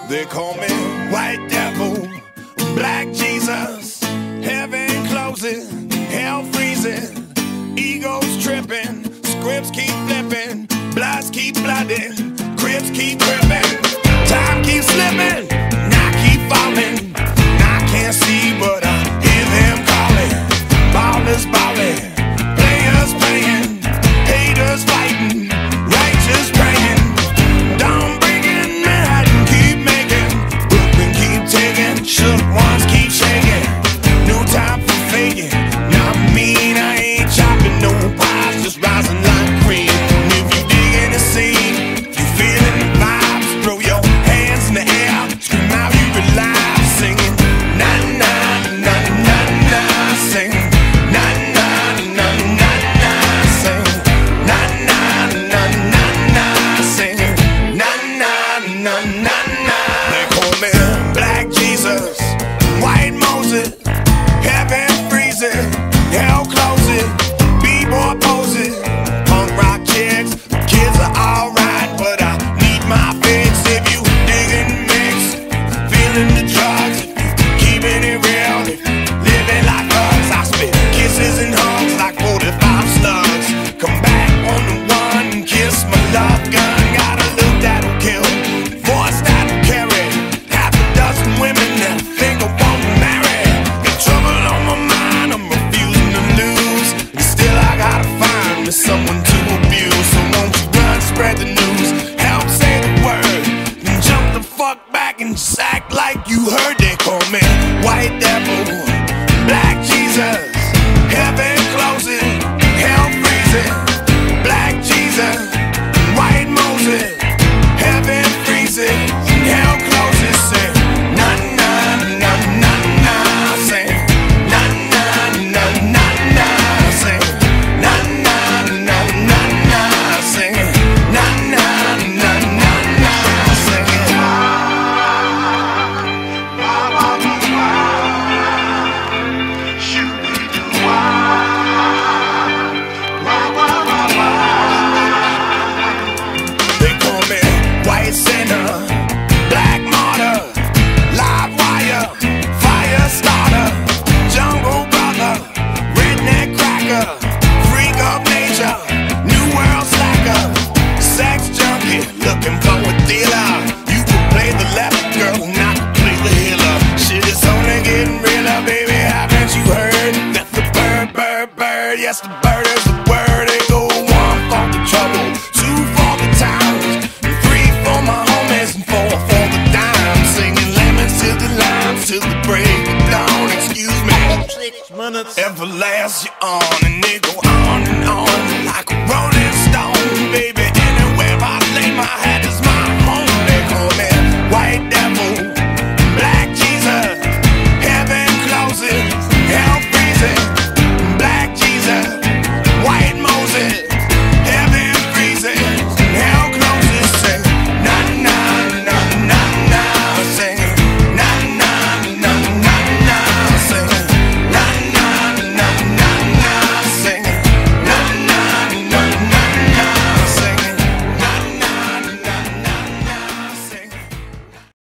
They call me White Devil, Black Jesus. Heaven closing, hell freezing, egos tripping, scripts keep flipping, bloods keep blooding, crips keep tripping, time keeps slipping, and I keep falling. And I can't see, but I hear them calling. Ballers balling, players playing, haters fighting, righteous praying. Don't bring it mad and keep making, Brooklyn keep taking, shook ones keep shaking. No time for faking. Not mean, I ain't chopping no pies, just rising like cream. And if you digging the scene, you feeling the vibes, throw your hands in the air, scream out you alive, singing na na na na na, singing na na na na na, singing na na na na na, singing na na na na na. They call me Black Jesus, White Moses, heaven freezing, hell closing, b-boy poses, punk rock chicks. Kids are alright, but I need my fix. If you digging the mix, feeling the drugs, if you keeping it real, if you living like us, I spit kisses and hugs like 45 slugs. Come back on the one and kiss my love gun. Got a look that'll kill, voice that'll carry half a dozen women that think I won't marry. Got trouble on my mind, I'm refusing to lose, and still I gotta find me someone to abuse. So won't you run, spread the news, help say the word, then jump the fuck back and just act like you heard. They call me White Devil, Black Jesus, heaven closing, hell freezing, Black Jesus, White Moses, heaven freezing, hell closing, say na na na na na, say na na na na na, say na na na na na, say na na na na na, say. They call me White Sinner, Black Martyr, Live Wire, Fire Starter, Jungle Brother, Redneck Cracker, Freak of Nature, New World Slacker, Sex Junkie, looking for a dealer. You can play the left girl, not play the healer. Shit is only getting realer, baby, haven't you heard that the bird, bird, bird, yes the bird is the word. They go 1 for the trouble, 2 for the towns, and 3 for my homies, and 4 for the dimes. Singing lemons to the limes till the break of dawn. Excuse me, 6 minutes. everlast you on, and they go on and on like a rolling